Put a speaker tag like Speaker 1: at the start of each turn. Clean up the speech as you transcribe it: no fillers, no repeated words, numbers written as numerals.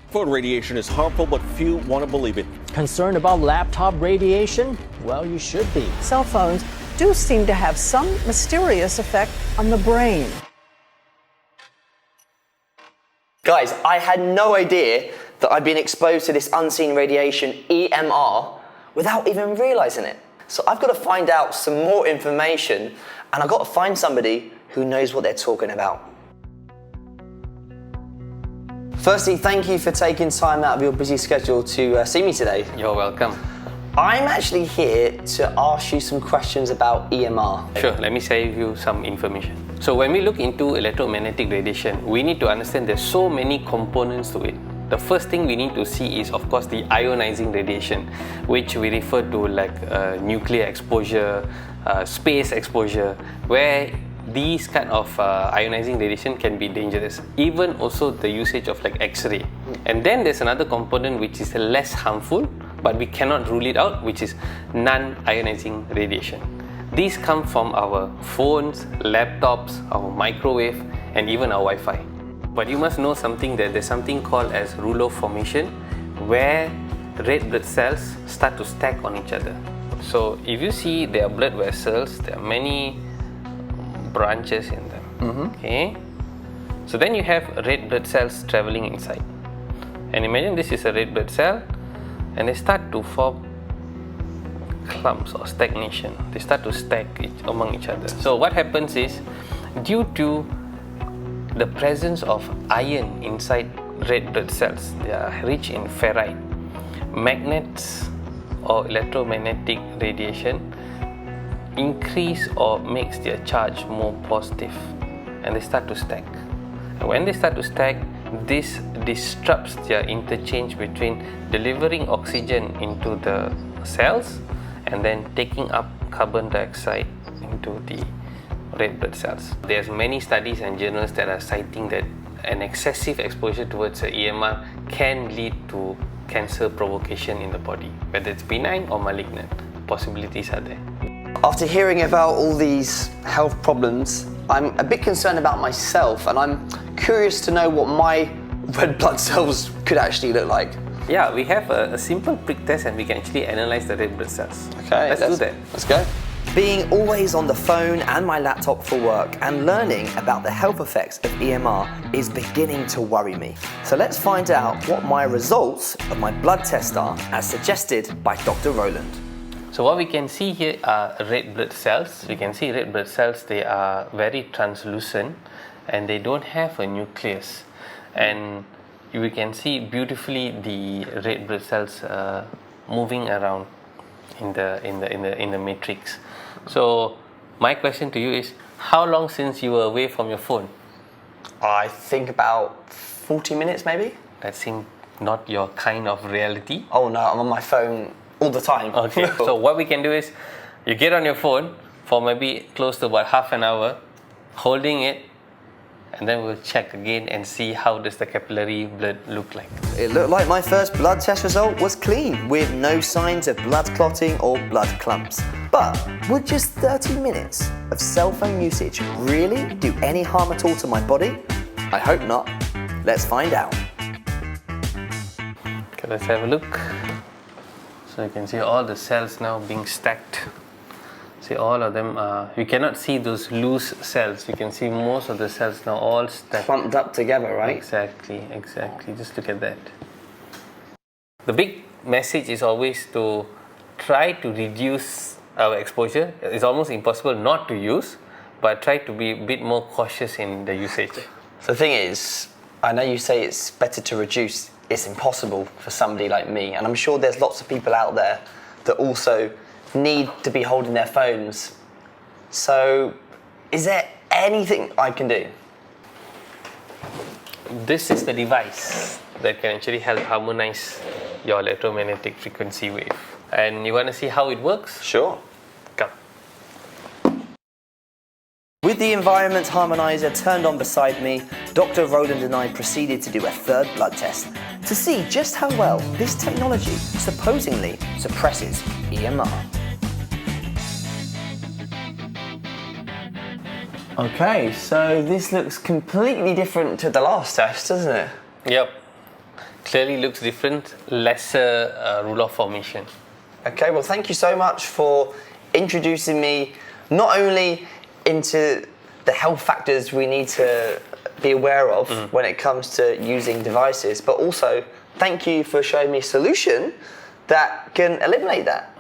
Speaker 1: Phone radiation is harmful, but few want to believe it.
Speaker 2: Concerned about laptop radiation? Well, you should be.
Speaker 3: Cell phones do seem to have some mysterious effect on the brain.
Speaker 4: Guys, I had no idea that I'd been exposed to this unseen radiation, EMR, without even realizing it. So I've got to find out some more information, and I've got to find somebody who knows what they're talking about. Firstly, thank you for taking time out of your busy schedule to see me today.
Speaker 5: You're welcome.
Speaker 4: I'm actually here to ask you some questions about EMR.
Speaker 5: Sure, let me share you some information. So when we look into electromagnetic radiation, we need to understand there's so many components to it. The first thing we need to see is, of course, the ionizing radiation, which we refer to like nuclear exposure, space exposure, where these kind of ionizing radiation can be dangerous. Even also the usage of like X-ray. And then there's another component which is less harmful, but we cannot rule it out, which is non-ionizing radiation. These come from our phones, laptops, our microwave, and even our Wi-Fi. But you must know something, that there's something called as rouleau formation, where red blood cells start to stack on each other. So if you see there are blood vessels, there are many branches in them. Okay, so then you have red blood cells traveling inside, and imagine this is a red blood cell, and they start to form clumps or stagnation. They start to stack among each other. So what happens is, due to the presence of iron inside red blood cells, they are rich in ferrite, magnets or electromagnetic radiation increase or makes their charge more positive, and they start to stack. And when they start to stack, this disrupts their interchange between delivering oxygen into the cells and then taking up carbon dioxide into the red blood cells. There's many studies and journals that are citing that an excessive exposure towards the EMR can lead to cancer provocation in the body, whether it's benign or malignant. Possibilities are there.
Speaker 4: After hearing about all these health problems, I'm a bit concerned about myself, and I'm curious to know what my red blood cells could actually look like.
Speaker 5: Yeah, we have a simple prick test, and we can actually analyze the red blood cells.
Speaker 4: Okay,
Speaker 5: let's do that.
Speaker 4: Let's go. Being always on the phone and my laptop for work and learning about the health effects of EMR is beginning to worry me. So let's find out what my results of my blood test are, as suggested by Dr. Roland.
Speaker 5: So what we can see here are red blood cells. We can see red blood cells, they are very translucent and they don't have a nucleus. And we can see beautifully the red blood cells moving around in the matrix. So my question to you is, how long since you were away from your phone?
Speaker 4: I think about 40 minutes maybe.
Speaker 5: That seems not your kind of reality.
Speaker 4: Oh no, I'm on my phone all the time.
Speaker 5: Okay, so what we can do is, you get on your phone for maybe close to about half an hour, holding it, and then we'll check again and see how does the capillary blood look like.
Speaker 4: It looked like my first blood test result was clean, with no signs of blood clotting or blood clumps. But would just 30 minutes of cell phone usage really do any harm at all to my body? I hope not. Let's find out.
Speaker 5: Okay, let's have a look. So you can see all the cells now being stacked. See, all of them are, you cannot see those loose cells. You can see most of the cells now all stacked.
Speaker 4: Clumped up together, right?
Speaker 5: Exactly. Just look at that. The big message is always to try to reduce our exposure. It's almost impossible not to use, but try to be a bit more cautious in the usage.
Speaker 4: The thing is, I know you say it's better to reduce. It's impossible for somebody like me, and I'm sure there's lots of people out there that also need to be holding their phones. So is there anything I can do?
Speaker 5: This is the device that can actually help harmonize your electromagnetic frequency wave. And you want to see how it works?
Speaker 4: Sure.
Speaker 5: Come.
Speaker 4: With the environment harmonizer turned on beside me, Dr. Roland and I proceeded to do a third blood test to see just how well this technology supposedly suppresses EMR. Okay, so this looks completely different to the last test, doesn't it?
Speaker 5: Yep. clearly looks different, lesser rule of formation.
Speaker 4: Okay, well, thank you so much for introducing me not only into the health factors we need to be aware of when it comes to using devices, but also thank you for showing me a solution that can eliminate that.